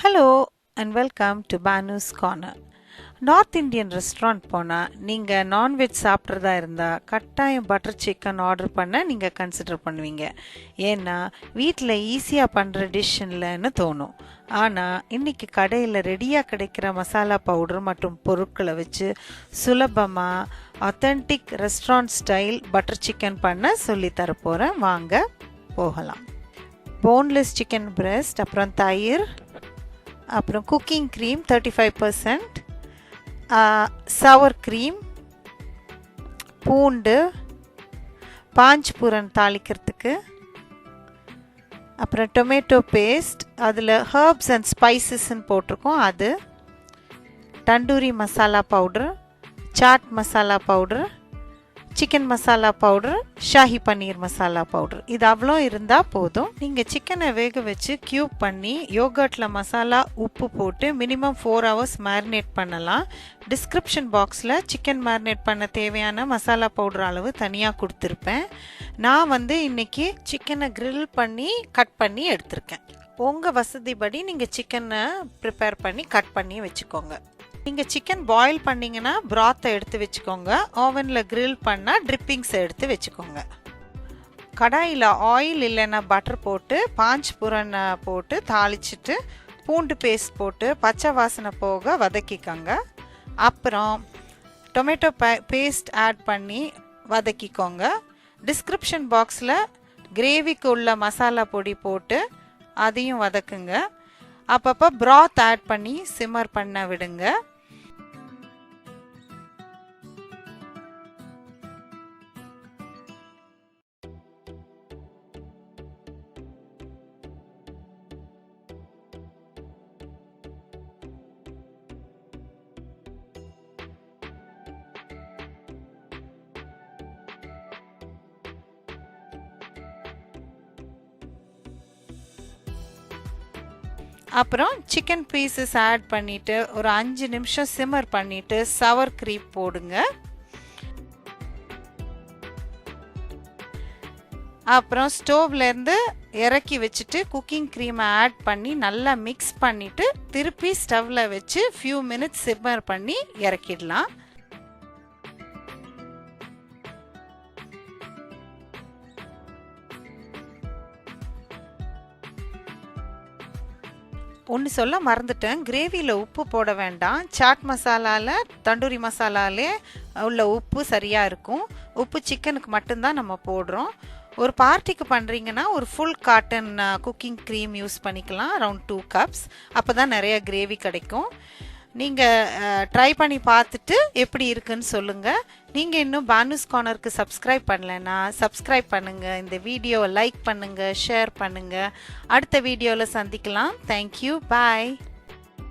Hello and welcome to Banu's corner. North Indian restaurant போனால் நீங்கள் non veg சாப்பிட்றதா இருந்தால் கட்டாயம் பட்டர் சிக்கன் ஆர்டர் பண்ண நீங்கள் கன்சிடர் பண்ணுவீங்க. ஏன்னா வீட்டில் ஈஸியாக பண்ணுற டிஷ் இல்லைன்னு தோணும். ஆனால் இன்றைக்கி கடையில் ரெடியாக கிடைக்கிற மசாலா பவுடர் மற்றும் பொருட்களை வச்சு சுலபமாக authentic restaurant style butter chicken பண்ண சொல்லித்தரப்போகிறேன். வாங்க போகலாம். போன்லெஸ் சிக்கன் பிரெஸ்ட், அப்புறம் தயிர், அப்புறம் குக்கிங் க்ரீம் 35%, சவர் க்ரீம், பூண்டு, பாஞ்ச் புரன் தாளிக்கிறதுக்கு, அப்புறம் டொமேட்டோ பேஸ்ட், அதில் ஹர்ப்ஸ் அண்ட் ஸ்பைசஸ்ன்னு போட்டிருக்கோம் அது, tandoori masala powder, chaat masala powder, chicken masala powder, shahi paneer masala powder. இது அவ்வளோ இருந்தால் போதும். நீங்கள் சிக்கனை வேக வச்சு க்யூப் பண்ணி யோகர்ட்டில் மசாலா உப்பு போட்டு மினிமம் 4 hours மேரினேட் பண்ணலாம். டிஸ்கிரிப்ஷன் பாக்ஸில் சிக்கன் மேரினேட் பண்ண தேவையான மசாலா பவுடர் அளவு தனியாக கொடுத்துருப்பேன். நான் இன்றைக்கி சிக்கனை கிரில் பண்ணி கட் பண்ணி எடுத்திருக்கேன். உங்கள் வசதிப்படி நீங்கள் சிக்கனை ப்ரிப்பேர் பண்ணி கட் பண்ணி வச்சுக்கோங்க. நீங்கள் சிக்கன் பாயில் பண்ணிங்கன்னா ப்ராத்தை எடுத்து வச்சுக்கோங்க. ஓவனில் கிரில் பண்ணால் ட்ரிப்பிங்ஸை எடுத்து வச்சுக்கோங்க. கடாயில் ஆயில் இல்லைன்னா பட்டர் போட்டு பாஞ்ச் புரனை போட்டு தாளிச்சிட்டு பூண்டு பேஸ்ட் போட்டு பச்சை வாசனை போக வதக்கிக்கோங்க. அப்புறம் டொமேட்டோ பேஸ்ட் ஆட் பண்ணி வதக்கிக்கோங்க. டிஸ்கிரிப்ஷன் பாக்ஸில் கிரேவிக்கு உள்ள மசாலா பொடி போட்டு அதையும் வதக்குங்க. அப்பப்போ ப்ராத் ஆட் பண்ணி சிம்மர் பண்ண விடுங்க. அப்புறம் சிக்கன் பீசஸ் ஆட் பண்ணிவிட்டு ஒரு 5 நிமிஷம் சிம்மர் பண்ணிவிட்டு சவர் க்ரீம் போடுங்க. அப்புறம் ஸ்டோவ்லேருந்து இறக்கி வச்சுட்டு குக்கிங் க்ரீமை ஆட் பண்ணி நல்லா மிக்ஸ் பண்ணிவிட்டு திருப்பி ஸ்டவ்வில் வச்சு ஃபியூ மினிட்ஸ் சிம்மர் பண்ணி இறக்கிடலாம். ஒன்று சொல்ல மறந்துட்டேன், கிரேவியில் உப்பு போட வேண்டாம். சாட் மசாலாவில் தண்டூரி மசாலாலே உள்ள உப்பு சரியாக இருக்கும். உப்பு சிக்கனுக்கு மட்டும்தான் நம்ம போடுறோம். ஒரு பார்ட்டிக்கு பண்ணுறீங்கன்னா ஒரு full cotton cooking cream use பண்ணிக்கலாம், அரவுண்ட் 2 cups. அப்போ தான் நிறைய கிரேவி கிடைக்கும். நீங்கள் ட்ரை பண்ணி பார்த்துட்டு எப்படி இருக்குன்னு சொல்லுங்கள். நீங்கள் இன்னும் பானுஸ் கார்னருக்கு சப்ஸ்கிரைப் பண்ணலைன்னா சப்ஸ்கிரைப் பண்ணுங்கள். இந்த வீடியோவை லைக் பண்ணுங்கள், ஷேர் பண்ணுங்கள். அடுத்த வீடியோவில் சந்திக்கலாம். தேங்க்யூ, பாய்.